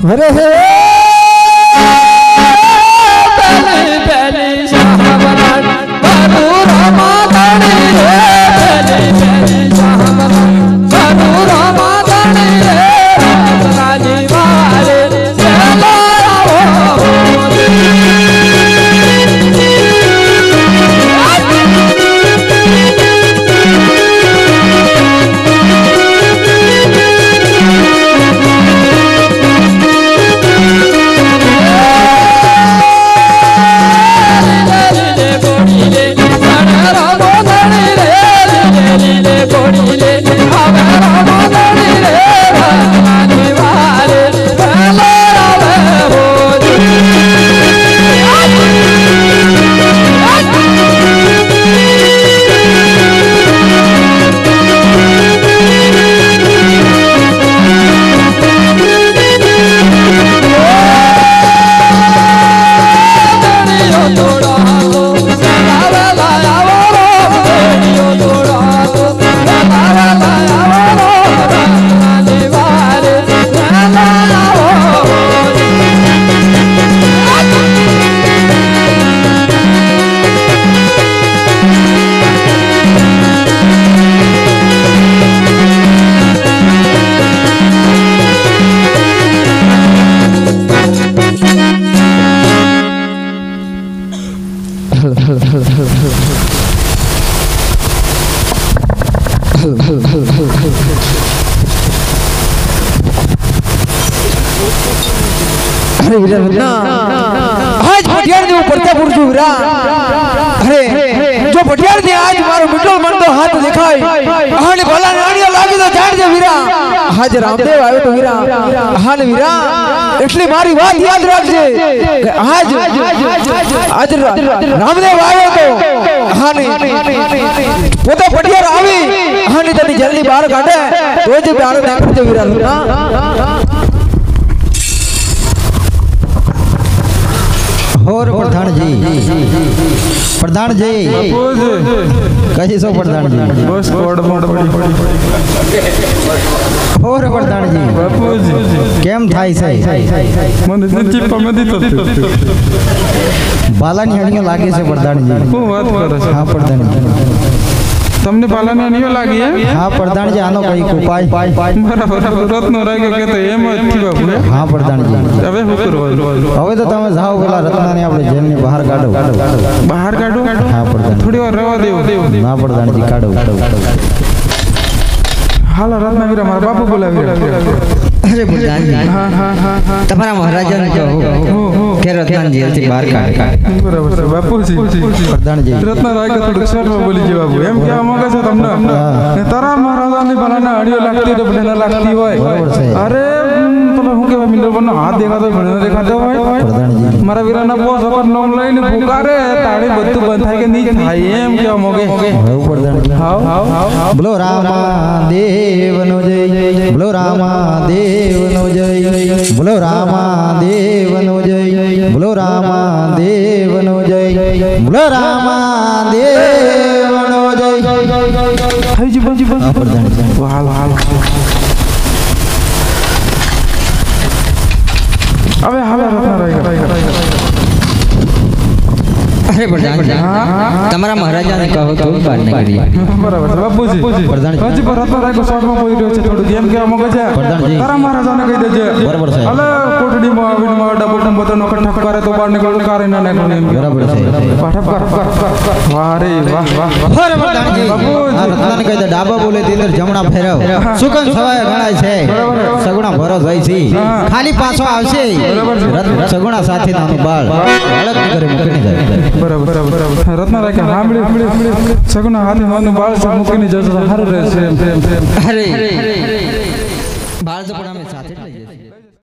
अरे हे पहली पहली शाहबलाल करू रमादानी रे पहली पहली शाहबलाल करू रमादानी रे राजी वाले चलो अरे वीरा आज पटियार ने ऊपर पुरुष वीरा अरे जो पटियार ने आज मारो मिटल मन तो हाथ दिखाई हाने भला नाणिया लागी तो जान दे वीरा आज रामदेव आयो तो वीरा हाने वीरा એટલે મારી વાત યાદ રાખજે आज आज रामदेव आयो तो हाने પોતે પટિયાર આવી હાને તને જલ્દી બહાર કાઢે તો જ બહાર નાખજો વીરા और प्रधान जी कैसे सो प्रधान जी बस कोड मोड और प्रधान जी बापू जी केम थाई से मन नची पमदी तो बालानी हणियो लागे से प्रधान जी હું વાત કરે છે हां प्रधान जी તમને બાલાની હણીઓ લાગી હે हां प्रधान जी आनो कई उपाय બરાબર રત્નો રાગ્યો કે તો એમ જ થી બાપુ हां प्रधान जी હવે શું કરવાનું હવે તો તમે જાઓ પેલા રત્નાને આપણે જેલની બહાર કાઢો બહાર કાઢો हां प्रधान થોડી વાર રહેવા દેવો ना प्रधान जी काढो હાલો રત્નાવીરા મારા બાપુ બોલાવી अरे प्रधान जी હા હા હા હા તમારા મહારાજાને કહો કે રત્નાને જેલથી બહાર કાઢે બરાબર છે બાપુજી प्रधान जी રત્ના રાગ્યો થોડું શોર્ટમાં બોલી જે બાપુ એમ કહેવા માંગે છે તમને ને તારા મહારાજાની બાલાને હણીઓ લાગતી તો ભલે ના લાગતી હોય અરે પેલો હું કેવા મિલર બનો હાથ દેખાતો ભલે ના દેખાતો હોય प्रधान जी મારા વીરાના બોસ ઉપર નામ લઈને પુકારે તાળી બધું બંધ થાય કે નહીં થાય એમ કેવા માંગે હવે प्रधान जी હાવ હાવ બોલો રામાદેવનો જય બોલો રામાદેવનો જય બોલો રામાદેવનો જય બોલો રામાદેવનો જય બોલો રામાદેવનો જય હાજી બંજી બંજી પ્રધાન जी હાલ હાલ હવે હવે રત્ના રાગ્યો अरे प्रधान जी તમારા મહારાજાને કહો તો બહાર નીકળી બરાબર છે બાપુજી પ્રધાન જી હજી પર રત્ના રાગ્યો શોર્ટમાં બોલી રહ્યો છે થોડું કેમ કેવા માંગે છે પ્રધાન જી તારા મહારાજાને કહી દેજે બરાબર છે અલે કોટડીમાં આવીને મારા ડબલ નંબરનો કઠક કરે તો બહાર નીકળો કારે ના નાખો એમ બરાબર છે પાઠપ વાહ રે વાહ વાહ અરે પ્રધાન જી આ રત્નાને કહી દે ડાબા બોલે તેંદર જમણા ફેરવ સુકન સવાય ગણાય છે સગુણા ભરો જાય છે ખાલી પાછો આવશે સગુણા સાથે નાનું બાળ બાળક કરે મૂકીને જાય બરાબર બરાબર રત્ના રાખ્યા સાંભળી સગુના હાથે માનું બાળ છે મૂકીને જશે સારું રહેશે અરે બાળ તો પણ અમે સાથે જ લઈ જશે